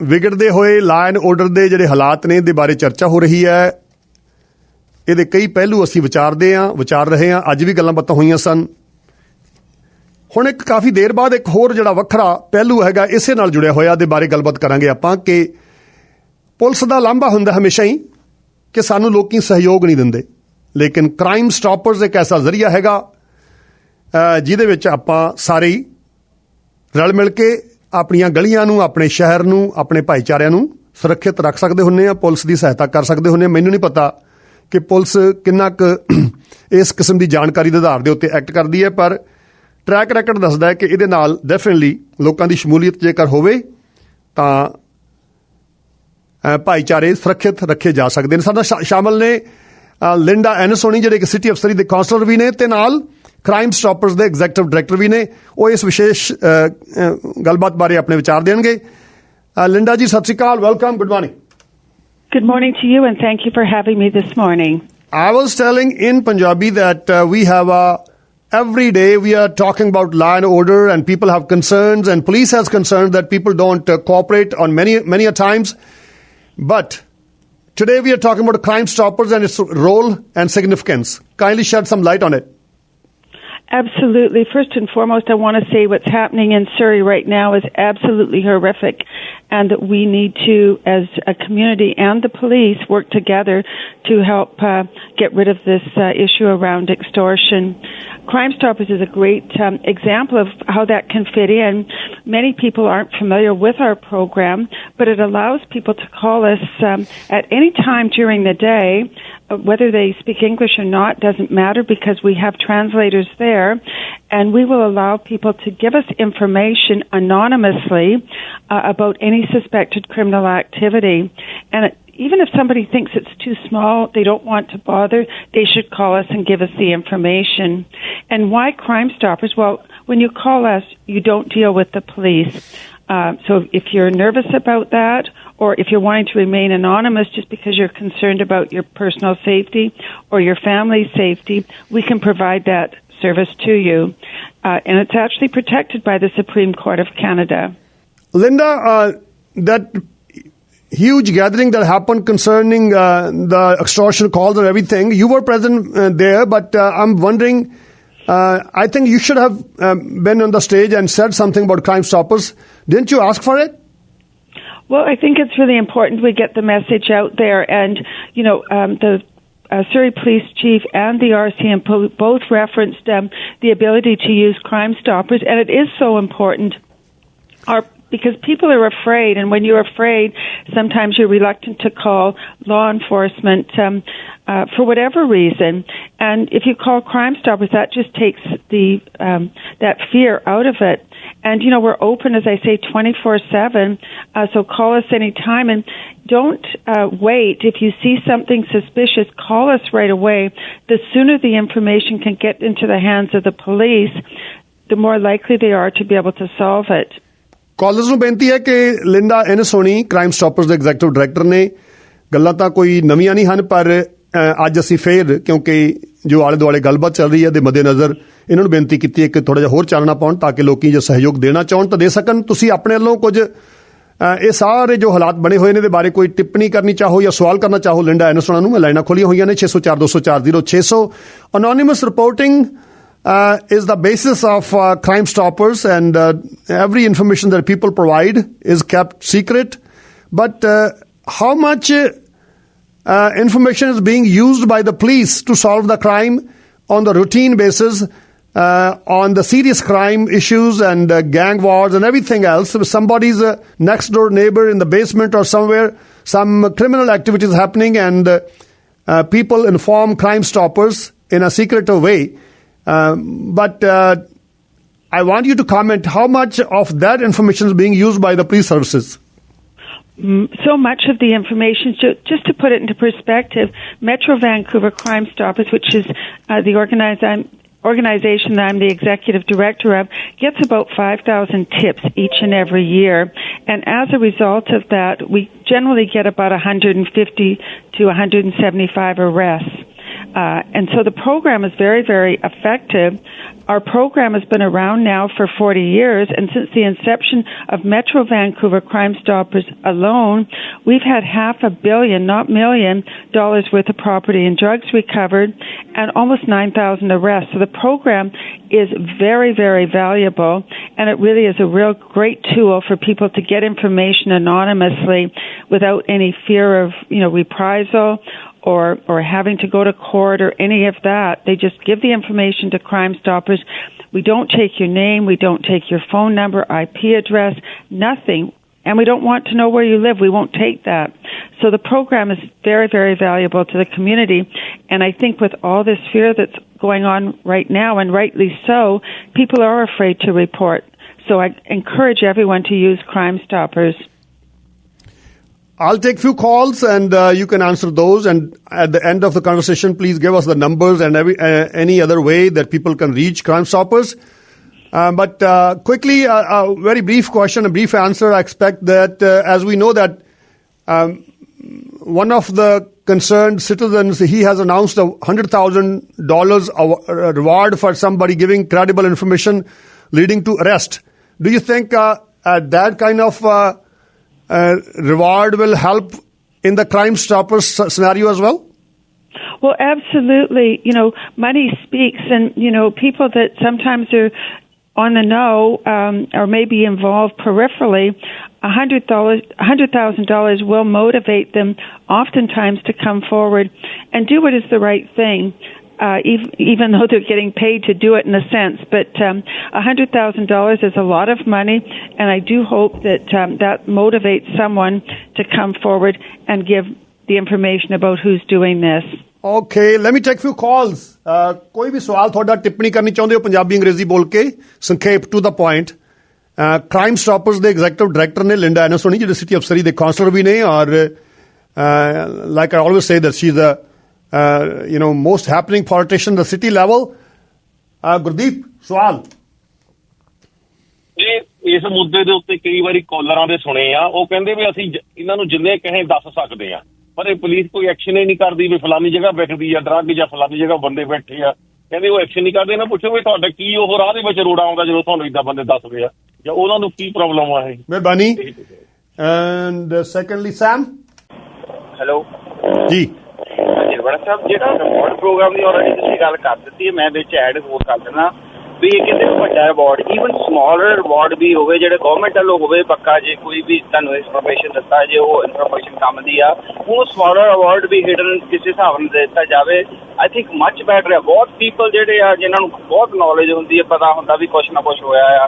ਵਿਗੜਦੇ ਹੋਏ law and order ਦੇ ਜਿਹੜੇ ਹਾਲਾਤ ਨੇ ਦੇ ਬਾਰੇ ਚਰਚਾ ਹੋ ਰਹੀ ਹੈ। ਇਹਦੇ ਕਈ ਪਹਿਲੂ ਅਸੀਂ ਵਿਚਾਰ ਰਹੇ ਹਾਂ। ਅੱਜ ਵੀ ਗੱਲਾਂ ਬਾਤਾਂ ਹੋਈਆਂ ਸਨ। ਹੁਣ ਇੱਕ ਕਾਫੀ ਦੇਰ ਬਾਅਦ ਇੱਕ ਹੋਰ ਜਿਹੜਾ ਵੱਖਰਾ ਪਹਿਲੂ ਹੈਗਾ ਇਸੇ ਨਾਲ ਜੁੜਿਆ ਹੋਇਆ ਦੇ ਬਾਰੇ ਗੱਲਬਾਤ ਕਰਾਂਗੇ ਆਪਾਂ ਕਿ ਪੁਲਿਸ ਦਾ ਲਾਂਭਾ ਹੁੰਦਾ ਹਮੇਸ਼ਾ ਹੀ ਕਿ ਸਾਨੂੰ ਲੋਕੀ ਸਹਿਯੋਗ ਨਹੀਂ ਦਿੰਦੇ, ਲੇਕਿਨ ਕ੍ਰਾਈਮ ਸਟਾਪਰਸ ਇੱਕ ਐਸਾ ਜ਼ਰੀਆ ਹੈਗਾ ਜਿਹਦੇ ਵਿੱਚ ਆਪਾਂ ਸਾਰੇ ਹੀ ਰਲ ਮਿਲ ਕੇ ਆਪਣੀਆਂ ਗਲੀਆਂ ਨੂੰ, ਆਪਣੇ ਸ਼ਹਿਰ ਨੂੰ, ਆਪਣੇ ਭਾਈਚਾਰਿਆਂ ਨੂੰ ਸੁਰੱਖਿਅਤ ਰੱਖ ਸਕਦੇ ਹੁੰਦੇ ਆ, ਪੁਲਿਸ ਦੀ ਸਹਾਇਤਾ ਕਰ ਸਕਦੇ ਹੁੰਦੇ ਆ। ਮੈਨੂੰ ਨਹੀਂ ਪਤਾ ਕਿ ਪੁਲਿਸ ਕਿੰਨਾ ਕੁ ਇਸ ਕਿਸਮ ਦੀ ਜਾਣਕਾਰੀ ਦੇ ਆਧਾਰ ਦੇ ਉੱਤੇ ਐਕਟ ਕਰਦੀ ਹੈ, ਪਰ ਟਰੈਕ ਰੈਕਡ ਦੱਸਦਾ ਹੈ ਕਿ ਇਹਦੇ ਨਾਲ ਡੈਫੀਨਿਟਲੀ ਲੋਕਾਂ ਦੀ ਸ਼ਮੂਲੀਅਤ ਜੇਕਰ ਹੋਵੇ ਤਾਂ ਭਾਈਚਾਰੇ ਸੁਰੱਖਿਅਤ ਰੱਖੇ ਜਾ ਸਕਦੇ ਨੇ। ਸਾਡਾ ਸ਼ਾਮਲ ਨੇ ਲਿੰਡਾ ਐਨਿਸ ਹੋਣੀ, ਜਿਹੜੇ ਕਿ ਸਿਟੀ ਅਫਸਰੀ ਦੇ ਕਾਉਂਸਲਰ ਵੀ ਨੇ ਤੇ ਨਾਲ ਕ੍ਰਾਈਮ ਸਟਾਪਰਸ ਦੇ ਐਗਜ਼ੈਕਟਿਵ ਡਾਇਰੈਕਟਰ ਵੀ ਨੇ। ਉਹ ਇਸ ਵਿਸ਼ੇਸ਼ ਗੱਲਬਾਤ ਬਾਰੇ ਆਪਣੇ ਵਿਚਾਰ ਦੇਣਗੇ। ਲਿੰਡਾ ਜੀ, ਸਤਿ ਸ਼੍ਰੀ ਅਕਾਲ, welcome, good morning. Good morning to you, and thank you for having me this morning. I was telling in Punjabi that we have every day we are talking about law and order, and people have concerns, and police has concerns that people don't cooperate on many a times. But today we are talking about crime stoppers and its role and significance. Kindly shed some light on it. Absolutely. First and foremost, I want to say what's happening in Surrey right now is absolutely horrific, and that we need to, as a community and the police, work together to help get rid of this issue around extortion. Crime Stoppers is a great example of how that can fit in. Many people aren't familiar with our program, but it allows people to call us at any time during the day. Whether they speak English or not doesn't matter, because we have translators there, and we will allow people to give us information anonymously about any suspected criminal activity. And even if somebody thinks it's too small, they don't want to bother, they should call us and give us the information. And why Crime Stoppers? Well, when you call us, you don't deal with the police. So if you're nervous about that, or if you're wanting to remain anonymous just because you're concerned about your personal safety or your family's safety, we can provide that service to you. And it's actually protected by the Supreme Court of Canada. Linda, that huge gathering that happened concerning the extortion calls and everything, you were present there, but I'm wondering, I think you should have been on the stage and said something about Crime Stoppers. Didn't you ask for it? Well, I think it's really important we get the message out there, and the Surrey Police Chief and the RCM both referenced the ability to use Crime Stoppers, and it is so important. Because people are afraid, and when you're afraid, sometimes you're reluctant to call law enforcement for whatever reason. And if you call Crime Stoppers, that just takes that fear out of it. And, we're open, as I say, 24/7, so call us anytime. And don't wait. If you see something suspicious, call us right away. The sooner the information can get into the hands of the police, the more likely they are to be able to solve it. Callers ਨੂੰ ਬੇਨਤੀ ਹੈ ਕਿ Linda ਐਨਿਸ ਹੋਣੀ crime stoppers ਦੇ executive director ਨੇ। ਗੱਲਾਂ ਤਾਂ ਕੋਈ ਨਵੀਆਂ ਨਹੀਂ ਹਨ, ਪਰ ਅੱਜ ਅਸੀਂ ਫੇਰ ਕਿਉਂਕਿ ਜੋ ਆਲੇ ਦੁਆਲੇ ਗੱਲਬਾਤ ਚੱਲ ਰਹੀ ਹੈ ਦੇ ਮੱਦੇਨਜ਼ਰ ਇਹਨਾਂ ਨੂੰ ਬੇਨਤੀ ਕੀਤੀ ਹੈ ਕਿ ਥੋੜ੍ਹਾ ਜਿਹਾ ਹੋਰ ਚਾਨਣਾ ਪਾਉਣ ਤਾਂ ਕਿ ਲੋਕੀ ਜੋ ਸਹਿਯੋਗ ਦੇਣਾ ਚਾਹਣ ਤਾਂ ਦੇ ਸਕਣ। ਤੁਸੀਂ ਆਪਣੇ ਵੱਲੋਂ ਕੁਝ ਇਹ ਸਾਰੇ ਜੋ ਹਾਲਾਤ ਬਣੇ ਹੋਏ ਨੇ ਦੇ ਬਾਰੇ ਕੋਈ ਟਿੱਪਣੀ ਕਰਨੀ ਚਾਹੋ ਜਾਂ ਸਵਾਲ ਕਰਨਾ ਚਾਹੋ ਲਿੰਡਾ ਐਨਿਸ ਹੋਣਾ ਨੂੰ, ਮੈਂ ਲਾਈਨਾਂ ਖੋਲੀਆਂ ਹੋਈਆਂ ਨੇ 604-204-0600। Anonymous reporting is the basis of Crime Stoppers, and every information that people provide is kept secret. But how much information is being used by the police to solve the crime on the routine basis, on the serious crime issues and gang wars and everything else? If somebody's next door neighbor in the basement or somewhere, some criminal activity is happening, and people inform Crime Stoppers in a secretive way. But I want you to comment how much of that information is being used by the police services. So much of the information, just to put it into perspective, Metro Vancouver Crime Stoppers, which is the organization that I'm the executive director of, gets about 5,000 tips each and every year. And as a result of that, we generally get about 150 to 175 arrests. And so the program is very, very effective. Our program has been around now for 40 years, and since the inception of Metro Vancouver Crime Stoppers alone, we've had $500 million, not million, dollars worth of property and drugs recovered, and almost 9,000 arrests. So the program is very, very valuable, and it really is a real great tool for people to get information anonymously without any fear of, reprisal or having to go to court or any of that. They just give the information to Crime Stoppers. We don't take your name, we don't take your phone number, IP address, nothing. And we don't want to know where you live. We won't take that. So the program is very, very valuable to the community. And I think with all this fear that's going on right now, and rightly so, people are afraid to report. So I encourage everyone to use Crime Stoppers. I'll take few calls and you can answer those. And at the end of the conversation, please give us the numbers and any other way that people can reach Crime Stoppers. But quickly, a very brief question, a brief answer. I expect that as we know that one of the concerned citizens, he has announced a $100,000 reward for somebody giving credible information leading to arrest. Do you think that kind of reward will help in the Crime Stoppers scenario as well? Well, absolutely. Money speaks, and, people that sometimes are on the know or maybe involved peripherally, $100,000 will motivate them oftentimes to come forward and do what is the right thing. Even though they're getting paid to do it in a sense. But $100,000 is a lot of money, and I do hope that that motivates someone to come forward and give the information about who's doing this. Okay, let me take few calls. कोई भी सवाल थोड़ा टिप्पणी करनी चाहते हो पंजाबी अंग्रेजी बोल के संक्षेप to the point crime stoppers ਦੇ एग्जीक्यूटिव डायरेक्टर ने लिंडा एनिस होनी ਜਿਹੜੇ ਸਿਟੀ ਅਫਸਰੀ ਦੇ ਕਾਉਂਸਲਰ ਵੀ ਨੇ ਔਰ like I always say that she's a most happening politician at the city level. Gurdeep, ਸਵਾਲ ਜੀ ਇਸ ਮੁੱਦੇ ਦੇ ਉੱਤੇ ਕਈ ਵਾਰੀ ਕਾਲਰਾਂ ਦੇ ਸੁਣੇ ਆ ਉਹ ਕਹਿੰਦੇ ਵੀ ਅਸੀਂ ਇਹਨਾਂ ਨੂੰ ਜਿੰਨੇ ਕਹੇ ਦੱਸ ਸਕਦੇ ਆ ਪਰ ਇਹ ਪੁਲਿਸ ਕੋਈ ਐਕਸ਼ਨ ਹੀ ਨਹੀਂ ਕਰਦੀ ਵੀ ਫਲਾਨੀ ਜਗ੍ਹਾ ਵਿਕਦੀ ਆ ਡਰੱਗ ਜਾਂ ਫਲਾਨੀ ਜਗ੍ਹਾ ਬੰਦੇ ਬੈਠੇ ਆ ਕਹਿੰਦੇ ਉਹ ਐਕਸ਼ਨ ਨਹੀਂ ਕਰਦੇ ਨਾ ਪੁੱਛੋ ਵੀ ਤੁਹਾਡਾ ਕੀ ਉਹ ਰਾਹ ਦੇ ਵਿੱਚ ਰੋੜਾ ਆਉਂਦਾ ਜਦੋਂ ਤੁਹਾਨੂੰ ਇਦਾਂ ਬੰਦੇ ਦੱਸਦੇ ਆ ਜਾਂ ਉਹਨਾਂ ਨੂੰ ਕੀ ਪ੍ਰੋਬਲਮ ਆ ਇਹ ਮਿਹਰਬਾਨੀ ਐਂਡ ਸੈਕੰਡਲੀ ਸੈਮ ਹੈਲੋ ਜੀ ਬੜਾ ਸਾਹਿਬ ਜਿਹੜਾ ਰਿਵਾਰਡ ਪ੍ਰੋਗਰਾਮ ਦੀ ਆਲਰੇਡੀ ਤੁਸੀਂ ਗੱਲ ਕਰ ਦਿੱਤੀ ਹੈ ਮੈਂ ਵਿੱਚ ਐਡ ਹੋਰ ਕਰ ਦੇਣਾ ਵੀ ਇਹ ਕਿਤੇ ਵੱਡਾ ਰਿਵਾਰਡ ਈਵਨ ਸਮਾਲਰ ਰਿਵਾਰਡ ਵੀ ਹੋਵੇ ਜਿਹੜੇ ਗਵਰਨਮੈਂਟ ਵੱਲੋਂ ਹੋਵੇ ਪੱਕਾ ਜੇ ਕੋਈ ਵੀ ਤੁਹਾਨੂੰ ਇਨਫੋਰਮੇਸ਼ਨ ਦਿੱਤਾ ਜੇ ਉਹ ਇਨਫੋਰਮੇਸ਼ਨ ਕੰਮ ਦੀ ਆ ਉਹ ਸਮਾਲਰ ਰਿਵਾਰਡ ਵੀ ਹਿਡਨ ਕਿਸੇ ਹਿਸਾਬ ਨਾਲ ਦੇ ਦਿੱਤਾ ਜਾਵੇ ਆਈ ਥਿੰਕ ਮੱਚ ਬੈਟਰ ਹੈ ਬਹੁਤ ਪੀਪਲ ਜਿਹੜੇ ਆ ਜਿਨ੍ਹਾਂ ਨੂੰ ਬਹੁਤ ਨੌਲੇਜ ਹੁੰਦੀ ਹੈ ਪਤਾ ਹੁੰਦਾ ਵੀ ਕੁਛ ਨਾ ਕੁਛ ਹੋਇਆ ਆ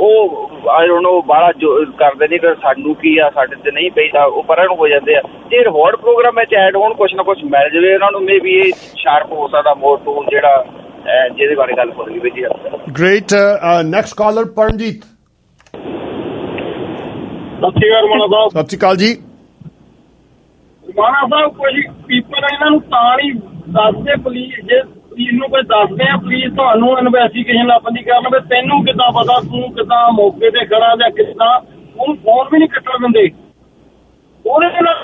ਉਹ ਆਈ ਡੋਨਟ ਨੋ ਬਾਹਲਾ ਕਰਦੇ ਨਹੀਂ ਕਿ ਸਾਨੂੰ ਕੀ ਆ ਸਾਡੇ ਤੇ ਨਹੀਂ ਪਈਦਾ ਉਹ ਪਰਾਂ ਨੂੰ ਹੋ ਜਾਂਦੇ ਆ ਜੇ ਰਿਵਾਰਡ ਪ੍ਰੋਗਰਾਮ ਵਿੱਚ ਐਡ ਹੋਣ ਕੁਛ ਨਾ ਕੁਛ ਮਿਲ ਜਾਵੇ ਉਹਨਾਂ ਨੂੰ ਮੇ ਵੀ ਇਹ ਸ਼ਾਰਪ ਹੋ ਸਕਦਾ ਮੋਰ ਟੂਲ ਜਿਹੜਾ ਜਿਹਦੇ ਬਾਰੇ ਗੱਲ ਹੋ ਰਹੀ ਜੀ ਗ੍ਰੇਟ ਨੈਕਸਟ ਕਾਲਰ ਪਰਮਜੀਤ ਸਤਿ ਸ਼੍ਰੀ ਅਕਾਲ ਰੋਮਾਨਾ ਸਾਹਿਬ ਸਤਿ ਸ਼੍ਰੀ ਅਕਾਲ ਜੀ ਰੋਮਾਨਾ ਸਾਹਿਬ ਕੁਝ ਪੀਪਲ ਇਹਨਾਂ ਨੂੰ ਤਾਂ ਨਹੀਂ ਦੱਸਦੇ ਪੁਲਿਸ ਜੇ ਪੁਲਿਸ ਨੂੰ ਕੋਈ ਦੱਸਦੇ ਆ ਪੁਲਿਸ ਤੁਹਾਨੂੰ ਇਨਵੈਸਟੀਗੇਸ਼ਨ ਲੱਭਦੀ ਕਰਨ ਵੀ ਤੈਨੂੰ ਕਿੱਦਾਂ ਪਤਾ ਤੂੰ ਕਿੱਦਾਂ ਮੌਕੇ ਤੇ ਖੜਾ ਜਾਂ ਕਿੱਦਾਂ ਉਹਨੂੰ ਫੋਨ ਵੀ ਨਹੀਂ ਕੱਟਣ ਦਿੰਦੇ ਉਹਦੇ ਨਾਲ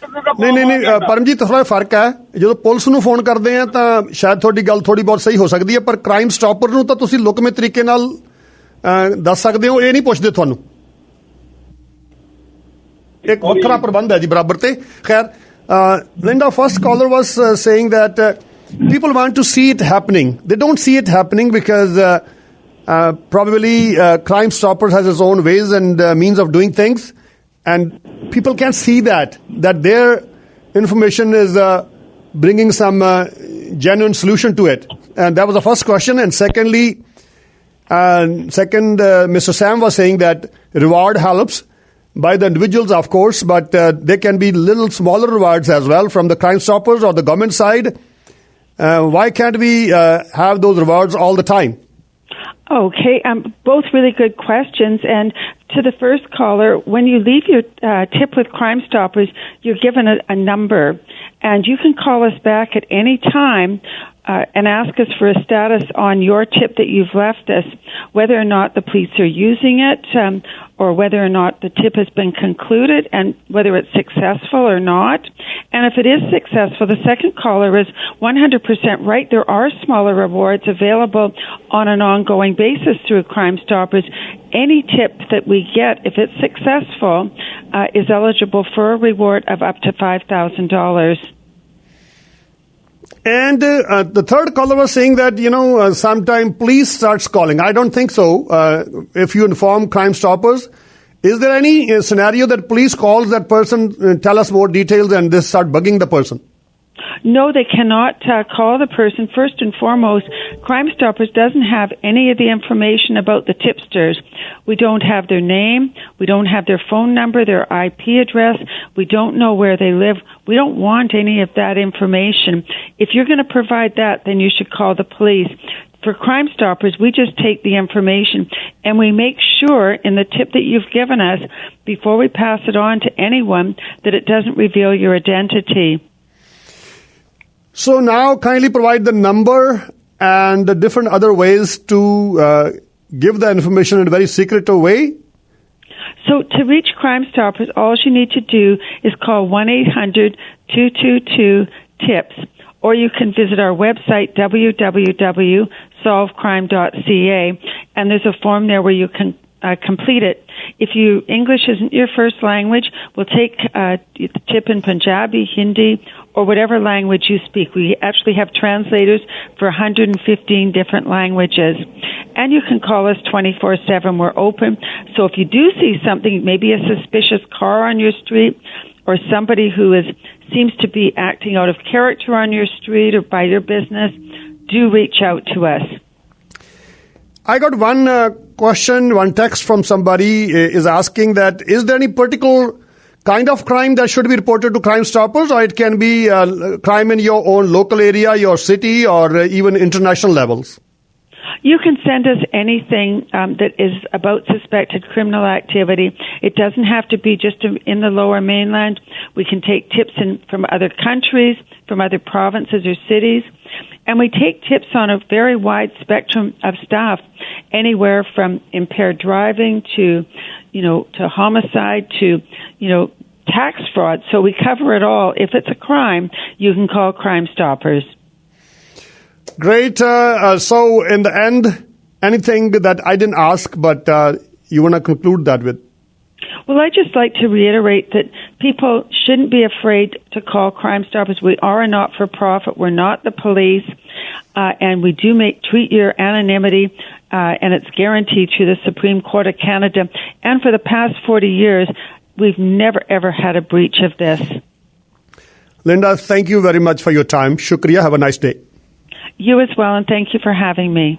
ਨਹੀਂ ਪਰਮਜੀਤ ਥੋੜਾ ਫਰਕ ਹੈ ਜਦੋਂ ਪੁਲਿਸ ਨੂੰ ਫੋਨ ਕਰਦੇ ਆ ਤਾਂ ਸ਼ਾਇਦ ਤੁਹਾਡੀ ਗੱਲ ਥੋੜੀ ਬਹੁਤ ਸਹੀ ਹੋ ਸਕਦੀ ਹੈ ਪਰ ਕ੍ਰਾਈਮ ਸਟਾਪਰ ਨੂੰ ਤਾਂ ਤੁਸੀਂ ਲੁਕਵੇਂ ਤਰੀਕੇ ਨਾਲ ਦੱਸ ਸਕਦੇ ਹੋ ਇਹ ਨਹੀਂ ਪੁੱਛਦੇ ਤੁਹਾਨੂੰ ਇੱਕ ਵੱਖਰਾ ਪ੍ਰਬੰਧ ਹੈ ਜੀ ਬਰਾਬਰ ਤੇ ਖੈਰ Linda, first caller was saying that people want to see it happening. They don't see it happening because probably Crime Stoppers has its own ways and means of doing things. And people can see that their information is bringing some genuine solution to it. And that was the first question. And secondly, Mr. Sam was saying that reward helps by the individuals, of course, but there can be little smaller rewards as well from the Crime Stoppers or the government side. Why can't we have those rewards all the time? Okay, both really good questions. And to the first caller, when you leave your tip with Crime Stoppers, you're given a number. And you can call us back at any time and ask us for a status on your tip that you've left us, whether or not the police are using it, or whether or not the tip has been concluded, and whether it's successful or not. And if it is successful, the second caller is 100% right. There are smaller rewards available on an ongoing basis through Crime Stoppers. Any tip that we get, if it's successful, is eligible for a reward of up to $5,000. And the third caller was saying that, sometime police starts calling. I don't think so. If you inform Crime Stoppers, is there any scenario that police calls that person, tell us more details, and they start bugging the person? No, they cannot call the person. First and foremost, Crime Stoppers doesn't have any of the information about the tipsters. We don't have their name. We don't have their phone number, their IP address. We don't know where they live. We don't want any of that information. If you're going to provide that, then you should call the police. For Crime Stoppers, we just take the information and we make sure in the tip that you've given us, before we pass it on to anyone, that it doesn't reveal your identity. So now kindly provide the number and the different other ways to give the information in a very secretive way. So to reach Crime Stoppers, all you need to do is call 1-800-222-TIPS, or you can visit our website, www.solvecrime.ca, and there's a form there where you can complete it. If English isn't your first language, we'll take the tip in Punjabi, Hindi, or whatever language you speak. We actually have translators for 115 different languages. And you can call us 24/7. We're open. So if you do see something, maybe a suspicious car on your street, or somebody who seems to be acting out of character on your street or by your business, do reach out to us. I got one question, one text from somebody is asking that, is there any particular kind of crime that should be reported to Crime Stoppers, or it can be crime in your own local area, your city, or even international levels? You can send us anything that is about suspected criminal activity. It doesn't have to be just in the Lower Mainland. We can take tips from other countries, from other provinces or cities. And we take tips on a very wide spectrum of stuff, anywhere from impaired driving to homicide to, tax fraud. So we cover it all. If it's a crime, you can call Crime Stoppers. Great. So in the end, anything that I didn't ask, but you want to conclude that with? Well, I'd just like to reiterate that people shouldn't be afraid to call Crime Stoppers. We are a not-for-profit. We're not the police. And we do treat your anonymity, and it's guaranteed through the Supreme Court of Canada. And for the past 40 years, we've never, ever had a breach of this. Linda, thank you very much for your time. Shukriya. Have a nice day. You as well, and thank you for having me.